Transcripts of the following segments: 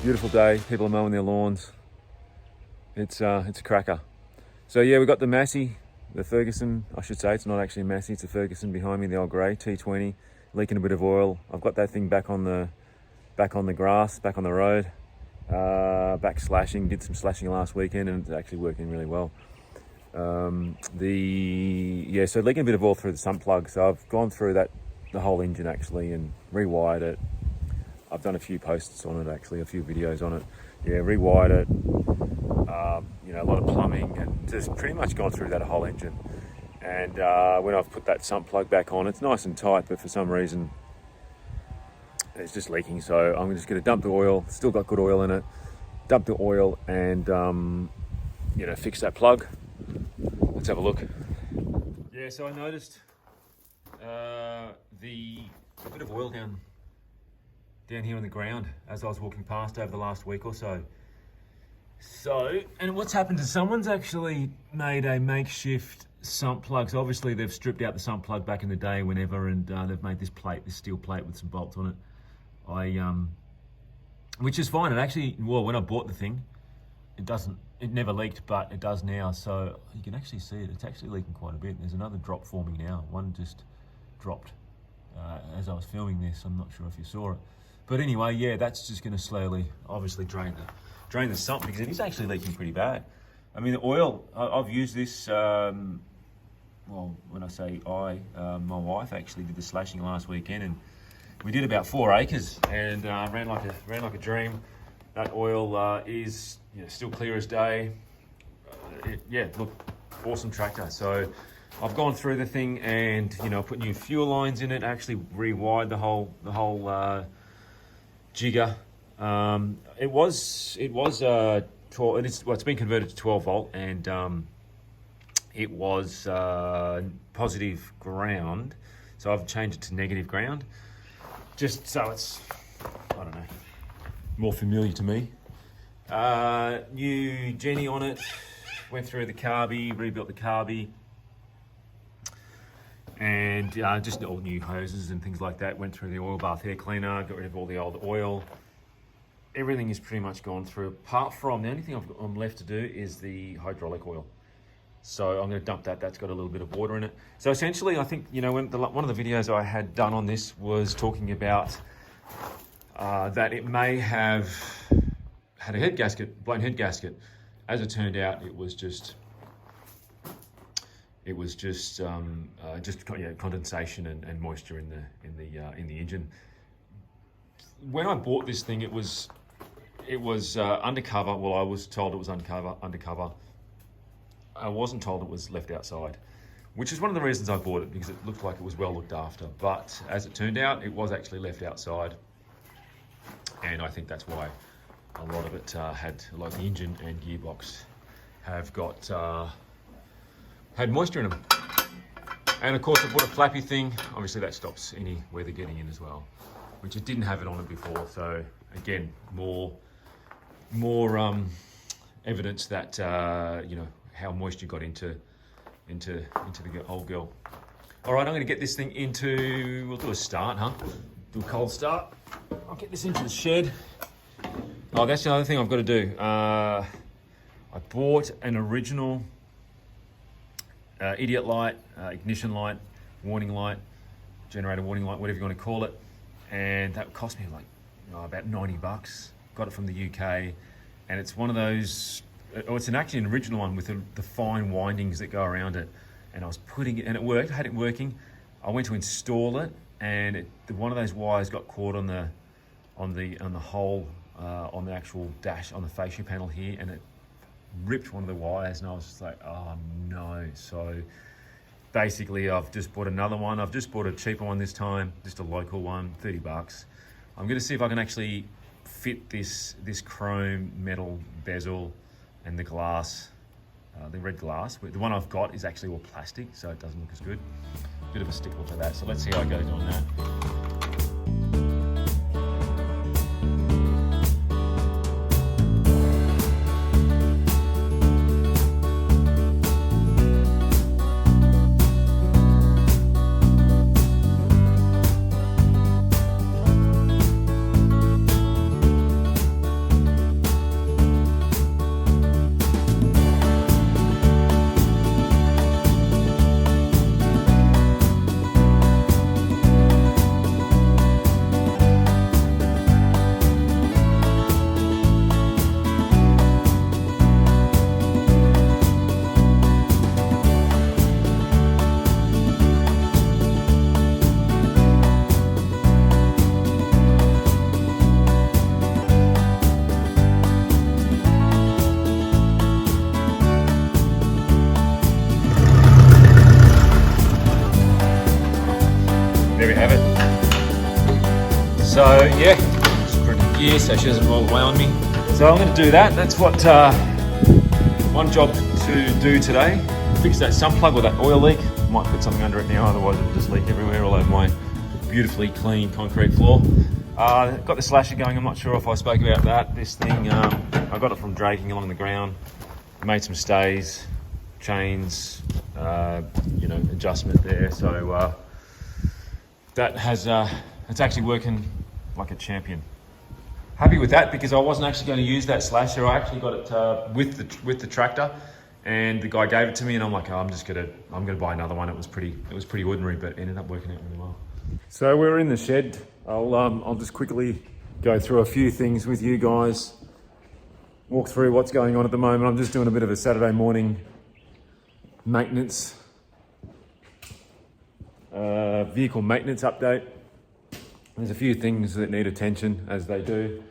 Beautiful day, people are mowing their lawns. It's a cracker. So yeah, we've got the Massey, the Ferguson, I should say. It's not actually a Massey, it's a Ferguson behind me, the old grey T20, leaking a bit of oil. I've got that thing back on the grass, back on the road, back slashing. Did some slashing last weekend, and it's actually working really well. So leaking a bit of oil through the sump plug. So I've gone through the whole engine actually, and rewired it. I've done a few posts on it actually, a few videos on it. Yeah, rewired it. A lot of plumbing, and just pretty much gone through that whole engine. And when I've put that sump plug back on, it's nice and tight, but for some reason it's just leaking. So I'm just going to dump the oil. Still got good oil in it. Dump the oil and fix that plug. Let's have a look. Yeah, so I noticed a bit of oil down here on the ground as I was walking past over the last week or so. And what's happened is someone's actually made a makeshift sump plug. So obviously they've stripped out the sump plug back in the day whenever, and they've made this steel plate with some bolts on it. Which is fine. It actually, when I bought the thing, it never leaked, but it does now. So you can actually see it. It's actually leaking quite a bit. There's another drop forming now. One just dropped as I was filming this. I'm not sure if you saw it. But anyway, yeah, that's just going to slowly, obviously, drain the sump, because it is actually leaking pretty bad. I mean, the oil, I've used this, when I say my wife actually did the slashing last weekend, and we did about 4 acres, and ran like a dream. That oil is still clear as day. Look, awesome tractor. So I've gone through the thing and put new fuel lines in it. Actually rewired the whole jigger. It's been converted to 12 volt, and it was positive ground, so I've changed it to negative ground, just so it's, I don't know, more familiar to me. New Jenny on it, went through the carby, rebuilt the carby, and just all new hoses and things like that. Went through the oil bath air cleaner, got rid of all the old oil. Everything is pretty much gone through, apart from the only thing I'm left to do is the hydraulic oil. So I'm going to dump that. That's got a little bit of water in it. So essentially, I think one of the videos I had done on this was talking about that it may have had a blown head gasket. As it turned out, it was just condensation and moisture in the engine. When I bought this thing, it was undercover. Well, I was told it was undercover. I wasn't told it was left outside, which is one of the reasons I bought it, because it looked like it was well looked after. But as it turned out, it was actually left outside, and I think that's why a lot of it had, like the engine and gearbox, have got had moisture in them. And of course, I bought a flappy thing. Obviously, that stops any weather getting in as well, which it didn't have it on it before. So again, more evidence that how moisture got into the old girl. All right, I'm going to get this thing into. We'll do a start, huh? Do a cold start. I'll get this into the shed. Oh, that's the other thing I've got to do. I bought an original idiot light, ignition light, warning light, generator warning light, whatever you want to call it. And that cost me about $90. Got it from the UK, and it's one of those. It's actually an original one with the fine windings that go around it. And I was putting it, and it worked. I had it working. I went to install it, and one of those wires got caught on the hole on the actual dash, on the fascia panel here, and it ripped one of the wires. And I was just like, oh no! So basically, I've just bought another one. I've just bought a cheaper one this time, just a local one, $30. I'm going to see if I can actually fit this chrome metal bezel and the glass, the red glass. The one I've got is actually all plastic, so it doesn't look as good. Bit of a stickler for that. So let's see how it goes on that. gear so she doesn't roll away on me. So I'm going to do that. That's what one job to do today. Fix that sump plug or that oil leak. Might put something under it now, otherwise it'll just leak everywhere all over my beautifully clean concrete floor. Got the slasher going. I'm not sure if I spoke about that. This thing, I got it from dragging along the ground. Made some stays, chains, you know, adjustment there. So that has, it's actually working like a champion. Happy with that because I wasn't actually going to use that slasher. I actually got it with the tractor, and the guy gave it to me, and I'm like, oh, I'm gonna buy another one. It was pretty ordinary, but ended up working out really well. So we're in the shed. I'll just quickly go through a few things with you guys. Walk through what's going on at the moment. I'm just doing a bit of a Saturday morning maintenance, vehicle maintenance update. There's a few things that need attention, as they do.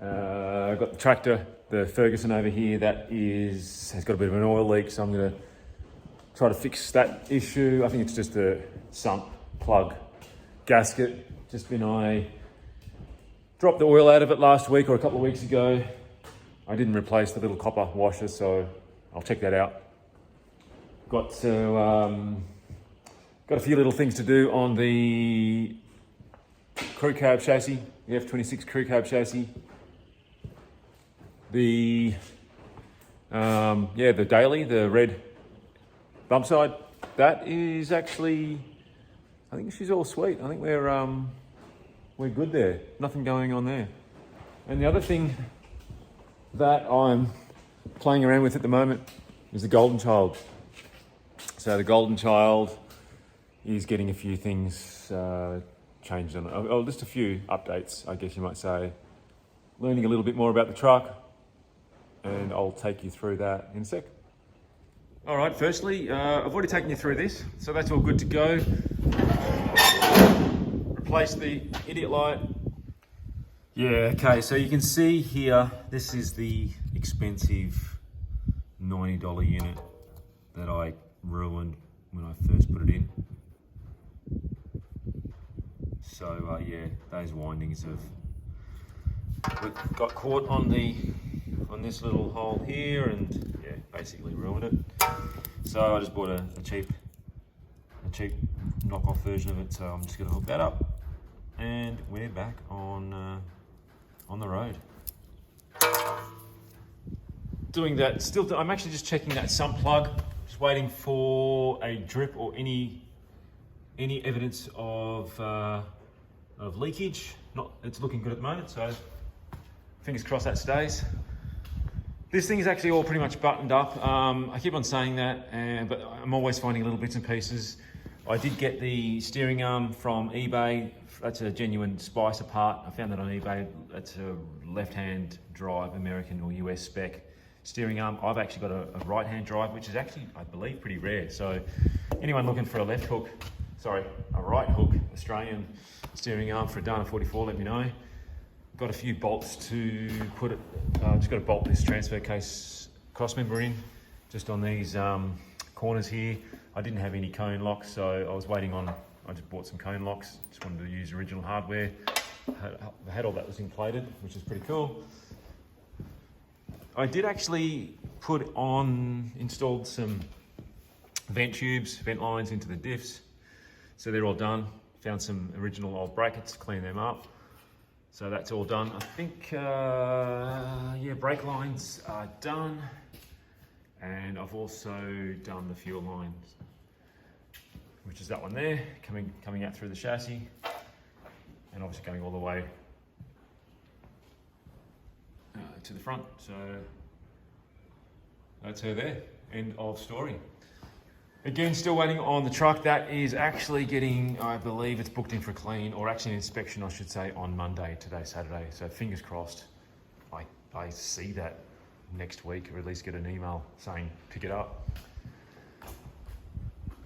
I've got the tractor, the Ferguson over here, that has got a bit of an oil leak, so I'm going to try to fix that issue. I think it's just a sump plug gasket. I dropped the oil out of it last week or a couple of weeks ago. I didn't replace the little copper washer, so I'll check that out. Got a few little things to do on the Crew Cab chassis, the F26 Crew Cab chassis. The daily, the red bump side, that is actually, I think she's all sweet. I think we're good there. Nothing going on there. And the other thing that I'm playing around with at the moment is the Golden Child. So the Golden Child is getting a few things changed on it. Oh, just a few updates, I guess you might say. Learning a little bit more about the truck, and I'll take you through that in a sec. All right, firstly, I've already taken you through this, so that's all good to go. Replace the idiot light. Yeah, okay, so you can see here, this is the expensive $90 unit that I ruined when I first put it in. So yeah, those windings got caught on this little hole here, and yeah, basically ruined it. So I just bought a cheap knockoff version of it. So I'm just going to hook that up, and we're back on the road. Doing that. I'm actually just checking that sump plug. Just waiting for a drip or any evidence of leakage. It's looking good at the moment, so fingers crossed that stays. This thing is actually all pretty much buttoned up. I keep on saying that, but I'm always finding little bits and pieces. I did get the steering arm from eBay. That's a genuine Spicer part. I found that on eBay. That's a left-hand drive, American or US spec steering arm. I've actually got a right-hand drive, which is actually, I believe, pretty rare. So anyone looking for a right hook Australian steering arm for a Dana 44, let me know. Got a few bolts to put it, just got to bolt this transfer case cross member in, just on these corners here. I didn't have any cone locks, so I was waiting on, I just bought some cone locks, just wanted to use original hardware. I had all that was inflated, which is pretty cool. I did actually installed some vent tubes, vent lines into the diffs. So they're all done. Found some original old brackets, cleaned them up. So that's all done. I think, yeah, brake lines are done. And I've also done the fuel lines, which is that one there, coming out through the chassis. And obviously going all the way to the front. So that's her there, end of story. Again, still waiting on the truck. That is actually getting, I believe it's booked in for a clean, or actually an inspection, I should say, on Monday. Today's Saturday, so fingers crossed I see that next week, or at least get an email saying pick it up.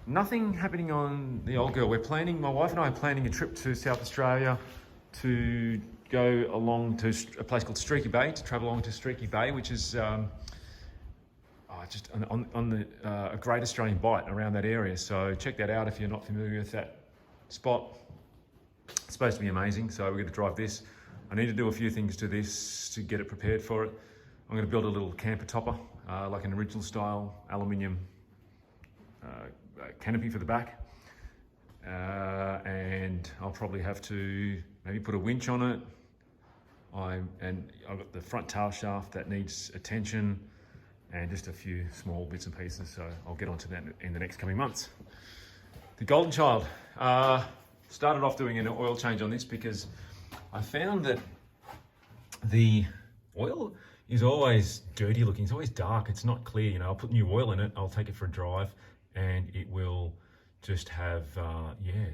Nothing happening on the old girl. My wife and I are planning a trip to South Australia to go along to a place called Streaky Bay, to travel along to Streaky Bay, which is just on a Great Australian Bight around that area. So check that out if you're not familiar with that spot. It's supposed to be amazing. So we're going to drive this. I need to do a few things to this to get it prepared for it. I'm going to build a little camper topper, like an original style aluminium canopy for the back. And I'll probably have to maybe put a winch on it. I've got the front tail shaft that needs attention and just a few small bits and pieces. So I'll get onto that in the next coming months. The Golden Child, started off doing an oil change on this because I found that the oil is always dirty looking. It's always dark. It's not clear. You know, I'll put new oil in it. I'll take it for a drive and it will just have,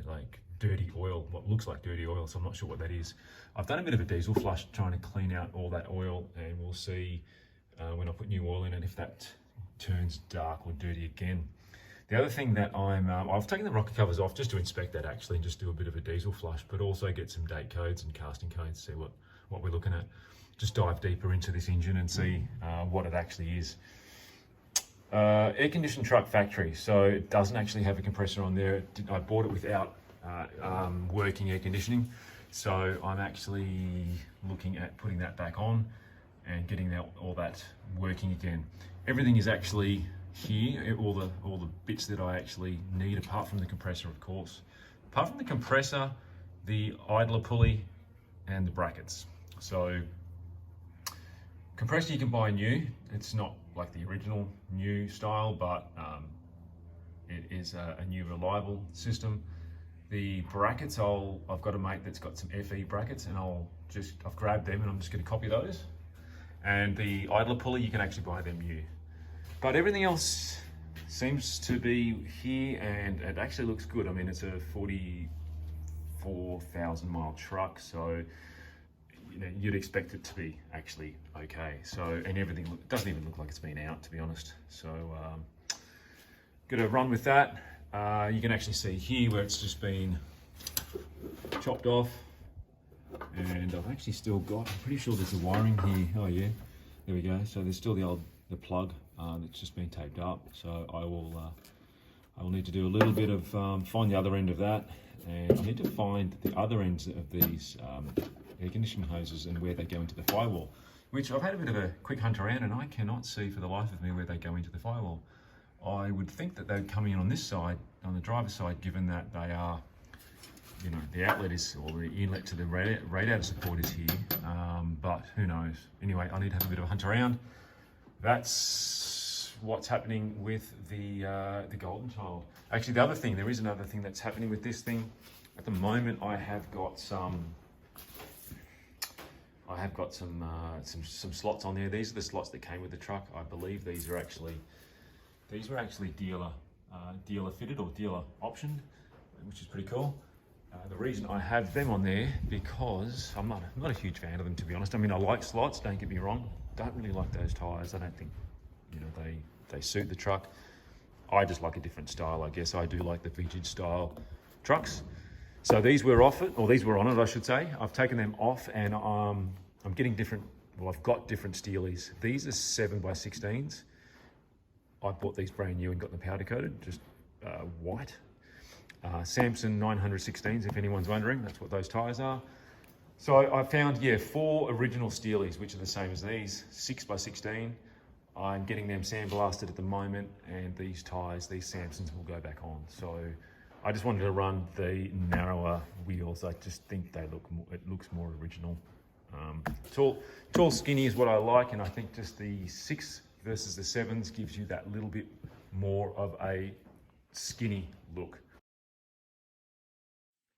like dirty oil, what looks like dirty oil. So I'm not sure what that is. I've done a bit of a diesel flush trying to clean out all that oil, and we'll see when I put new oil in it if that turns dark or dirty again. The other thing that I've taken the rocker covers off just to inspect that actually, and just do a bit of a diesel flush, but also get some date codes and casting codes, see what we're looking at. Just dive deeper into this engine and see what it actually is. Air conditioned truck factory, so it doesn't actually have a compressor on there. I bought it without working air conditioning, so I'm actually looking at putting that back on and getting all that working again. Everything is actually here, all the bits that I actually need, apart from the compressor, of course. Apart from the compressor, the idler pulley and the brackets. So compressor you can buy new. It's not like the original new style, but it is a new reliable system. The brackets, I've got a mate that's got some FE brackets, and I've grabbed them and I'm just going to copy those. And the idler pulley, you can actually buy them new. But everything else seems to be here, and it actually looks good. I mean, it's a 44,000 mile truck, so you know, you'd expect it to be actually okay. So, and everything doesn't even look like it's been out, to be honest. So, gonna run with that. You can actually see here where it's just been chopped off, and I've actually still got, I'm pretty sure there's a wiring here. Oh yeah, there we go. So there's still the plug that's just been taped up. So I will need to do a little bit of find the other end of that, and I need to find the other ends of these air conditioning hoses and where they go into the firewall, which I've had a bit of a quick hunt around, and I cannot see for the life of me where they go into the firewall. I would think that they'd come in on this side, on the driver's side, given that they are, you know, the outlet is, or the inlet to the radiator support is here, but who knows. Anyway, I need to have a bit of a hunt around. That's what's happening with the Golden Child. Actually, there is another thing that's happening with this thing. At the moment, I have got some slots on there. These are the slots that came with the truck. I believe these were actually dealer fitted or dealer optioned, which is pretty cool. The reason I have them on there, because I'm not a huge fan of them, to be honest. I mean, I like slots, don't get me wrong. Don't really like those tires. I don't think, you know, they suit the truck. I just like a different style, I guess. I do like the vintage style trucks. So these were off it, or these were on it, I should say. I've taken them off, and I'm getting different. Well, I've got different steelies. These are 7x16s. I bought these brand new and got them powder coated, just white. Samson 916s, if anyone's wondering, that's what those tires are. So I found, 4 original steelies, which are the same as these, 6x16. I'm getting them sandblasted at the moment, and these tires, these Samsons, will go back on. So I just wanted to run the narrower wheels. I just think it looks more original. Tall, skinny is what I like, and I think just the 6 versus the 7s gives you that little bit more of a skinny look.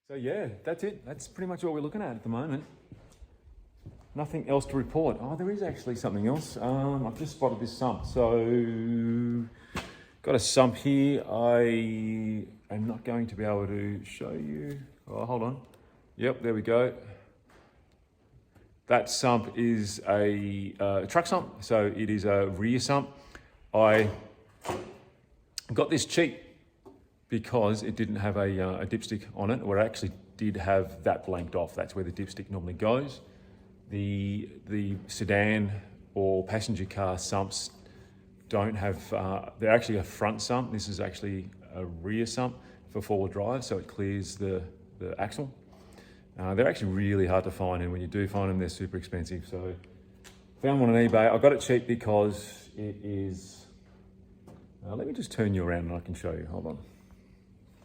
So yeah, that's it. That's pretty much what we're looking at the moment. Nothing else to report. Oh, there is actually something else. I've just spotted this sump. So, got a sump here. I am not going to be able to show you. Oh, hold on. Yep, there we go. That sump is a truck sump, so it is a rear sump. I got this cheap because it didn't have a dipstick on it, or it actually did have that blanked off. That's where the dipstick normally goes. The sedan or passenger car sumps don't have, they're actually a front sump. This is actually a rear sump for four-wheel drive, so it clears the axle. They're actually really hard to find, and when you do find them, they're super expensive. So found one on eBay. I got it cheap because it is, let me just turn you around and I can show you, hold on.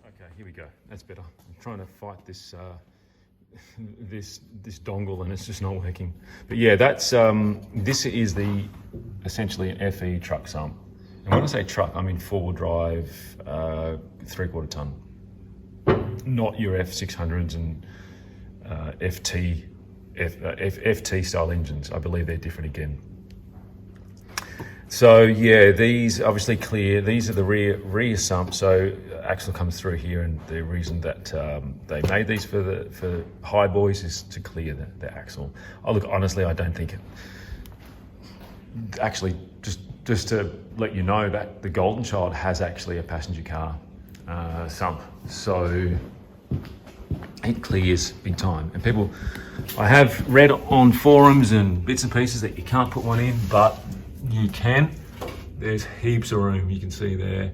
Okay, here we go, that's better. I'm trying to fight this this dongle and it's just not working. But yeah, that's, this is essentially an FE truck sump. And when I say truck, I mean 4-wheel drive, 3/4 ton. Not your F600s and FT style engines. I believe they're different again. So yeah, these obviously clear. These are the rear sump. So axle comes through here, and the reason that they made these for Highboys is to clear the axle. Oh look, honestly, I don't think. Actually, just to let you know that the Golden Child has actually a passenger car sump. So it clears big time. And people, I have read on forums and bits and pieces that you can't put one in, but you can. There's heaps of room, you can see there.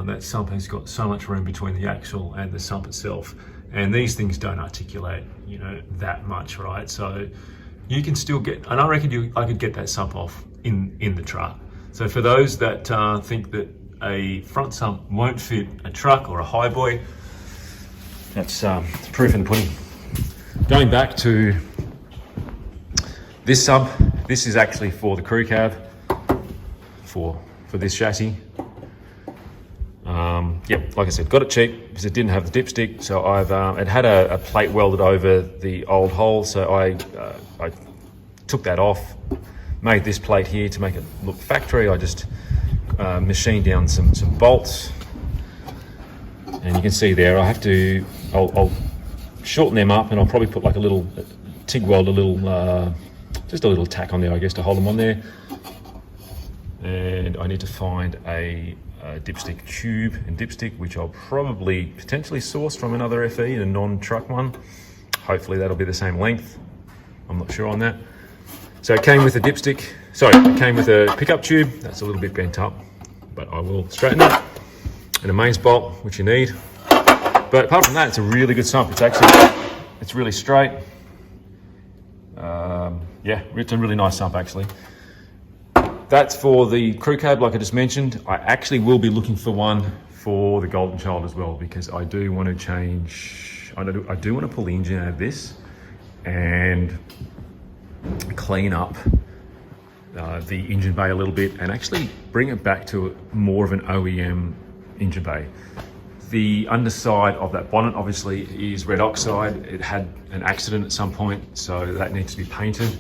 That sump has got so much room between the axle and the sump itself. And these things don't articulate, you know, that much, right? So you can still get, and I reckon I could get that sump off in the truck. So for those that think that a front sump won't fit a truck or a Highboy, that's proof in the pudding. Going back to this sump, this is actually for the crew cab, for this chassis. Yep, like I said, got it cheap because it didn't have the dipstick. So it had a plate welded over the old hole. So I took that off, made this plate here to make it look factory. I just machined down some bolts. And you can see there, I'll shorten them up, and I'll probably put like a little TIG weld, just a little tack on there, I guess, to hold them on there. And I need to find a dipstick tube and dipstick, which I'll probably potentially source from another FE, a non-truck one. Hopefully that'll be the same length. I'm not sure on that. So it came with a dipstick, it came with a pickup tube. That's a little bit bent up, but I will straighten it. And a mains bolt, which you need. But apart from that, it's a really good sump. It's really straight. Yeah, it's a really nice sump actually. That's for the crew cab, like I just mentioned. I actually will be looking for one for the Golden Child as well, because I do want to change, I do want to pull the engine out of this and clean up the engine bay a little bit and actually bring it back to more of an OEM engine bay. The underside of that bonnet obviously is red oxide. It had an accident at some point, so that needs to be painted.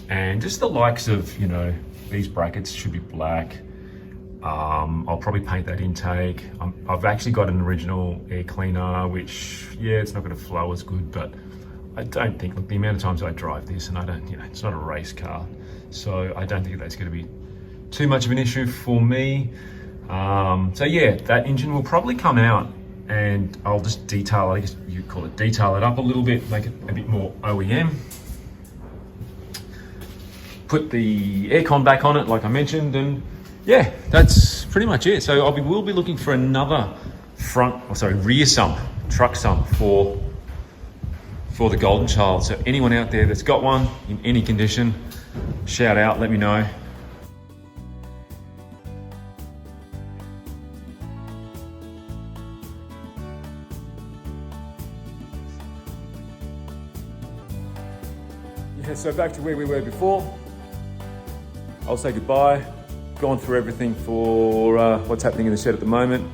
And just the likes of, you know, these brackets should be black. I'll probably paint that intake. I've actually got an original air cleaner, which, yeah, it's not gonna flow as good, but I don't think, look, the amount of times I drive this, and I don't, you know, it's not a race car, so I don't think that's gonna be too much of an issue for me. So yeah, that engine will probably come out and I'll just detail, I guess you call it, detail it up a little bit, make it a bit more OEM. Put the aircon back on it, like I mentioned, and yeah, that's pretty much it. So we'll be looking for another rear sump, truck sump for the Golden Child. So anyone out there that's got one in any condition, shout out, let me know. Yeah, so back to where we were before. I'll say goodbye. Gone through everything for what's happening in the shed at the moment.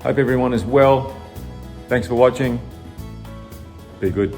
Hope everyone is well. Thanks for watching. Be good.